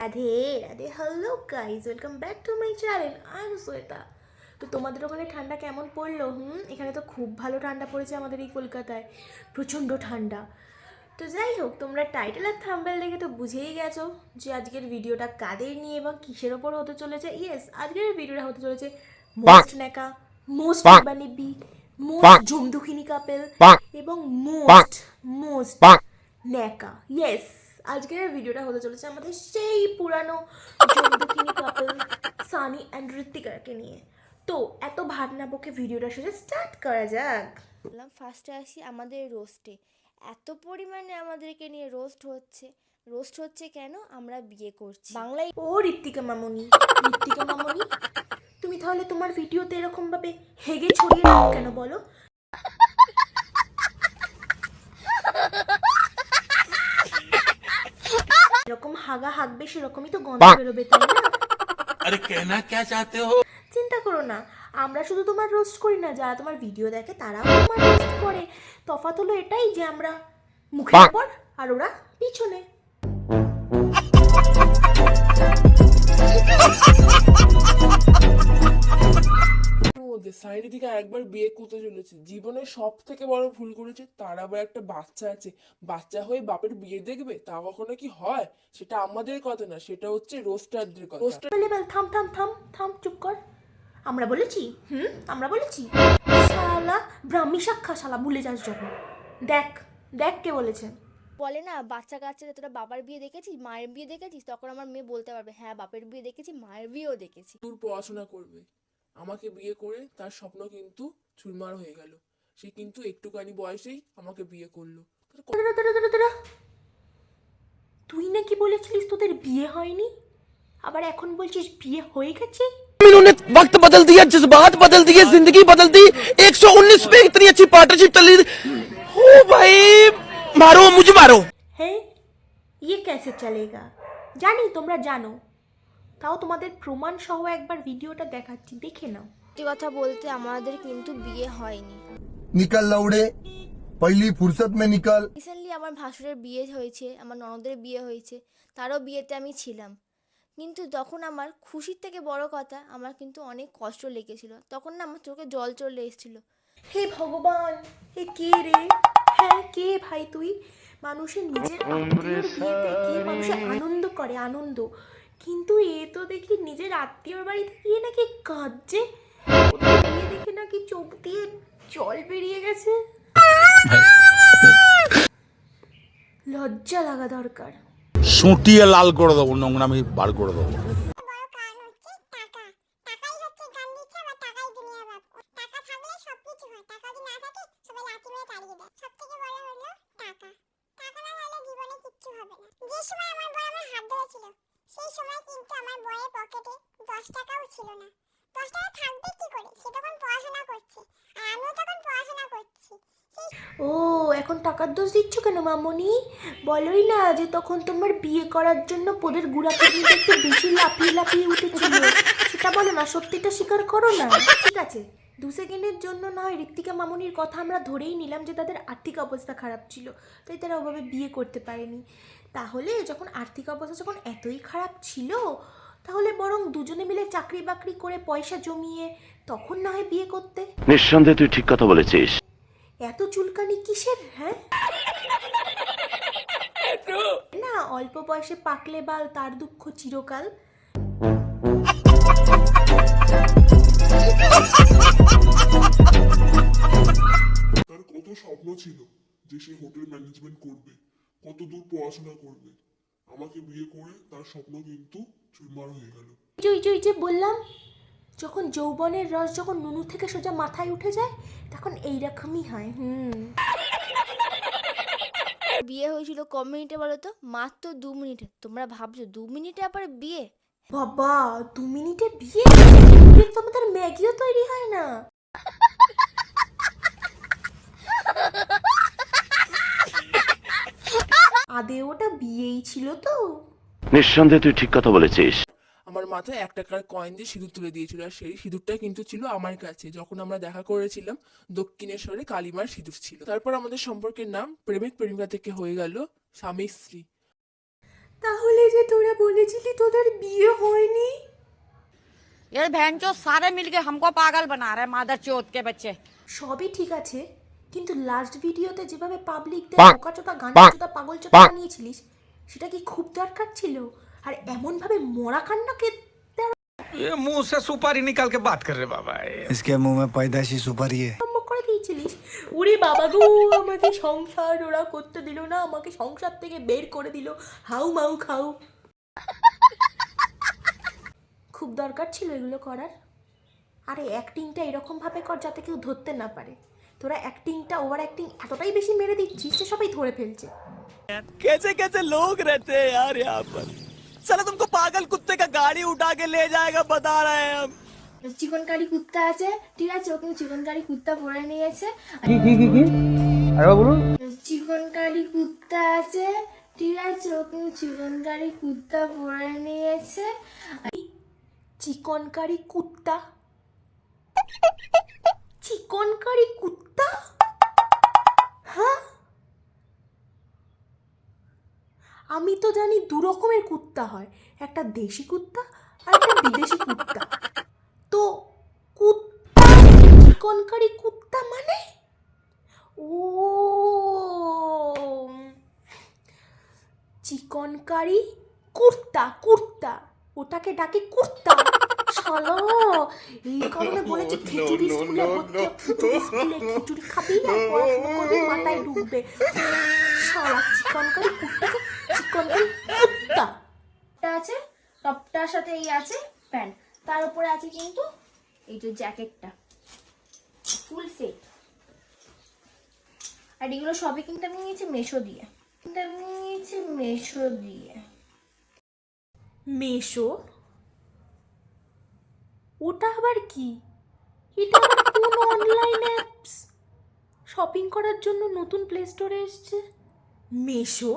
Radhe Radhe, hello guys, welcome back to my channel. I am Shweta. তো তোমাদের ওখানে ঠান্ডা কেমন পড়লো? এখানে তো খুব ভালো ঠান্ডা পড়েছে আমাদের এই কলকাতায়, প্রচণ্ড ঠান্ডা। তো যাই হোক, তোমরা টাইটেল আর থাম্বনেল দেখে তো বুঝেই গেছো যে আজকের ভিডিওটা কাদের নিয়ে এবং কিসের ওপর হতে চলেছে। ইয়েস, আজকের ভিডিওটা হতে চলেছে মোস্ট ন্যাকা, মোস্ট নিব্বি, মোস্ট ঝুমদুখিনী কাপেল এবং মোস্ট মোস্ট ন্যাকা। ইয়েস, আজকের ভিডিওটা হতে চলেছে আমাদের সেই পুরানো জমদুকিনী কাপল সানি অ্যান্ড ঋত্বিকাকে নিয়ে। তো এত ভাবনা বকে ভিডিওটা সোজা স্টার্ট করা যাক। ফার্স্টে আসি আমাদের রোস্টে। এত পরিমাণে আমাদেরকে নিয়ে রোস্ট হচ্ছে কেন? আমরা বিয়ে করছি বাংলায়। ও ঋত্বিকা মামনি, ঋত্বিকা মামনি, তুমি তাহলে তোমার ভিডিওতে এরকমভাবে হেগে ছড়িয়ে দাও কেন বলো? এরকম হাগা হাগবে, সেরকমই তো গন্ধ বেরোবে, তাই না? अरे कहना क्या चाहते हो? চিন্তা করো না, আমরা শুধু তোমার রোস্ট করি না, যারা তোমার ভিডিও দেখে তারাও তোমার রোস্ট করে। তফাৎ হলো এটাই যে আমরা মুখের উপর আর ওরা পিছনে। সাইনি থেকে একবার বিয়ে করতে চলেছে, জীবনের সব থেকে বড় ভুল করেছে। তার আবার একটা বাচ্চা আছে, বাচ্চা হয়ে বাপের বিয়ে দেখবে, তা কখনো কি হয়? সেটা আমাদের কথা না, সেটা হচ্ছে রোস্টারদের কথা। বল, থাম থাম থাম থাম, চুপ কর। আমরা বলেছি? আমরা বলেছি? শালা ব্রাহ্মী সাক্ষা, শালা ভুলে যাস যখন। দেখ দেখ কে বলেছে। বলে না, বাচ্চা কাচ্চারা তোরা বাবার বিয়ে দেখেছিস, মায়ের বিয়ে দেখেছিস? তখন আমার মেয়ে বলতে পারবে, হ্যাঁ বাপের বিয়ে দেখেছি, মায়ের বিয়েও দেখেছি। দূর পড়াশোনা করবে, আমাকে বিয়ে করে তার স্বপ্ন কিন্তু চুরমার হয়ে গেল। সে কিন্তু একটুখানি বয়সেই আমাকে বিয়ে করলো। তুই নাকি বলেছিলিস তোদের বিয়ে হয়নি, আবার এখন বলছিস বিয়ে হয়ে গেছে? इन्होंने वक्त बदल दिया, जज्बात बदल दिए, जिंदगी बदल दी। 119 पे इतनी अच्छी पार्टनरशिप चल रही। ओ भाई, मारो मुझे मारो। হ্যাঁ, ইয়ে कैसे चलेगा? জানি তোমরা জানো, তাও তোমাদের প্রমাণ সহ একবার ভিডিওটা দেখাচ্ছি, দেখে নাও। সত্যি কথা বলতে আমাদের কিন্তু বিয়ে হয়নি। निकल लौड़े, पहली फुर्सत में निकल। রিসেন্টলি আমার ভাসুরের বিয়ে হয়েছে, আমার ননদের বিয়ে হয়েছে, তারও বিয়েতে আমি ছিলাম। কিন্তু তখন আমার খুশির থেকে বড় কথা, আমার কিন্তু অনেক কষ্ট লেগেছিল। তখন না আমার চোখে জল চলে এসেছিল। হে ভগবান, হে কে রে? হ্যাঁ, কে ভাই তুই? মানুষের নিজের আত্মীয়র বিয়েতে গিয়ে মানুষের আনন্দ করে, আনন্দ। কিন্তু এ তো দেখি নিজের আত্মীয়র বাড়িতে গিয়ে নাকি কাঁদছে। ওদের বিয়ে দেখে নাকি চোখ দিয়ে জল বেরিয়ে গেছে। লজ্জা লাগা দরকার। সুটিয়ে লাল করে দেবো, নোংরামি বার করে দেবো। সেই সময় কিন্তু আমার বইয়ের পকেটে 10 টাকাও ছিল না। 10 টাকা থাকবে কি করে? সে তখন পড়াশোনা করছে আর আমিও তখন পড়াশোনা করছি। ও, এখন টাকার দোষ দিচ্ছ কেন মামনি? বলোই না যে তখন তোমার বিয়ে করার জন্য পোদের গুড়া কিডনিটা একটু বেশি লাফিয়ে লাফিয়ে উঠেছিল, সেটা বলো না, সত্যিটা স্বীকার করো না। ঠিক আছে, 2 সেকেন্ডের জন্য নয়, ঋত্বিকা মামনির কথা আমরা ধরেই নিলাম যে তাদের আর্থিক অবস্থা খারাপ ছিল, তাই তারা ওভাবে বিয়ে করতে পারেনি। তাহলে যখন আর্থিক অবস্থা যখন এতই খারাপ ছিল, তাহলে বরং দুজনে মিলে চাকরি বাকরি করে পয়সা জমিয়ে তখন না হয় বিয়ে করতে। নিঃসন্দেহে তুই ঠিক কথা বলেছিস। এত চুলকানি কিসের? হ্যাঁ না, অল্প বয়সে পাকলে বাল, তার দুঃখ চিরকাল। তার কত স্বপ্ন ছিল যে সে হোটেল ম্যানেজমেন্ট করবে, কত দূর পড়াশোনা করবে। আমাকে বিয়ে করে তার স্বপ্ন কিন্তু চুরমার হয়ে গেল। এই যে বললাম, যখন যৌবনের রস যখন নুনু থেকে সোজা মাথায় উঠে যায়, তখন এইরকমই হয়। বিয়ে হয়েছিল ক মিনিটে বলো তো? মাত্র 2 মিনিটে। তোমরা ভাবছো 2 মিনিটে আবার বিয়ে? বাবা, 2 মিনিটে বিয়ে? বিয়ের তো আমাদের ম্যাগিও তৈরি হয় না। আদে ওটা বিয়েই ছিল তো? নিঃসন্দেহে তুই ঠিক কথা বলেছিস। আমার মাথায় 1 টাকার কয়েন দিয়ে সিঁদুর তুলে দিয়েছিল, আর সেই সিঁদুরটা কিন্তু ছিল আমার কাছে। যখন আমরা দেখা করেছিলাম, দক্ষিণেশ্বরে কালীমার সিঁদুর ছিল। তারপর আমাদের সম্পর্কের নাম প্রেমিক প্রেমিকা থেকে হয়ে গেল স্বামী স্ত্রী। তাহলে যে তোরা বলেছিলি তোদের বিয়ে হয়নি? ये बहनचोद सारे मिलके हमको पागल बना रहे हैं मादरचोद के बच्चे। সবই ঠিক আছে, কিন্তু লাস্ট ভিডিওতে যেভাবে পাবলিকদের বোকাচোদা গান্ডাচোদা পাগলচোদা বানিয়েছিলিস সেটা কি খুব দরকার ছিল? আর এমনভাবে মরা কান্নাকে ये मुंह से सुपारी निकाल के बात कर रहे बाबा। इसके मुंह में पैदाइशी सुपारी है। আরম্ভ করে দিয়েছিলিস। ওরে বাবা গো, আমাকে সংসার ওরা করতে দিল না, আমাকে সংসার থেকে বের করে দিল, হাউ মাউ খাও। খুব দরকার ছিল এগুলো করার? আরে অ্যাক্টিংটা এরকমভাবে কর যাতে কেউ ধরতে না পারে। তোরা অ্যাক্টিংটা ওভার অ্যাক্টিং এতটাই বেশি মেরে দিচ্ছিস যে সবাই ধরে ফেলছে। कैसे कैसे लोग रहते हैं यार यहाँ पर। साला तुमको पागल कुत्ते का गाड़ी उठा के ले जाएगा बता रहे हैं हम। চিকনকারি কুত্তা আছে, ঠিক আছে, ও কিন্তু চিকনকারি কুত্তা পরে নিয়েছে। চিকনকারি কুত্তা আছে, ঠিক আছে, ও কিন্তু চিকনকারি কুত্তা পরে নিয়েছে। চিকনকারি কুত্তা? চিকনকারি কুত্তা? হ্যাঁ, আমি তো জানি দু রকমের কুত্তা হয়, একটা দেশি কুত্তা আর একটা বিদেশি কুত্তা। তো কুত্তা চিকনকারি কুত্তা মানে? ও, চিকনকারি কুর্তা, কুর্তা, ওটাকে ডাকে কুর্তা। শালা, এই কারণে বলেছি খিচুড়ি স্কুলে ভর্তি হ, খিচুড়ি স্কুলে খিচুড়ি খাবি আর পড়াশোনা করবি, মাথায় ঢুকবে। শালা চিকনকারি কুর্তাকে চিকনকারি কুত্তা। এটা আছে, টপটার সাথে এই আছে প্যান্ট, তার উপরে আছে কিন্তু এই যে জ্যাকেটটা, ফুল সেট। আর এগুলো সবই কিন্তু আমি নিয়েছি মেশো দিয়ে, মেশো? ওটা আবার কি? এটা আবার কোন অনলাইন অ্যাপস শপিং করার জন্য নতুন প্লে স্টোরে এসছে? মেশো?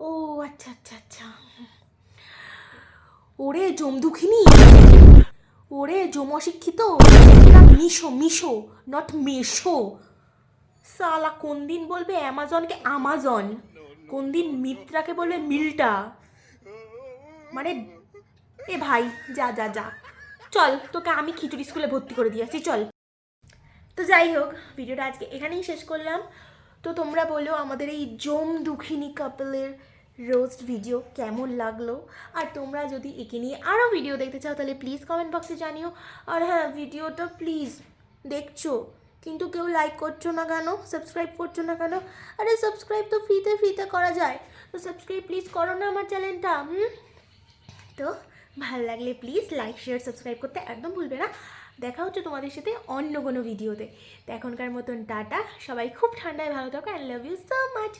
ও আচ্ছা আচ্ছা আচ্ছা। ওরে জমদুখিনী, ওরে জম অশিক্ষিত, ওটা মিশো, মিশো নট মেশো। সালা কোন দিন বলবে অ্যামাজনকে আমাজন, কোন দিন মিত্রাকে বলবে মিল্টা, মানে এ ভাই যা যা যা, চল তোকে আমি খিচুড়ি স্কুলে ভর্তি করে দিয়ে আসছি, চল। তো যাই হোক, ভিডিওটা আজকে এখানেই শেষ করলাম। তো তোমরা বলো আমাদের এই জম দুঃখিনী কাপলের রোস্ট ভিডিও কেমন লাগলো, আর তোমরা যদি একে নিয়ে আরও ভিডিও দেখতে চাও তাহলে প্লিজ কমেন্ট বক্সে জানিও। আর হ্যাঁ, ভিডিওটা প্লিজ দেখছো কিন্তু কেউ লাইক করছো না কেন, সাবস্ক্রাইব করছো না কেন? আরে সাবস্ক্রাইব তো ফ্রিতে করা যায়, তো সাবস্ক্রাইব প্লিজ করো না আমার চ্যানেলটা। তো ভালো লাগলে প্লিজ লাইক শেয়ার সাবস্ক্রাইব করতে একদম ভুলবে না। দেখা হচ্ছে তোমাদের সাথে অন্য কোনো ভিডিওতে। তো এখনকার মতন টাটা, সবাই খুব ঠান্ডায় ভালো থাকো, I love you so much.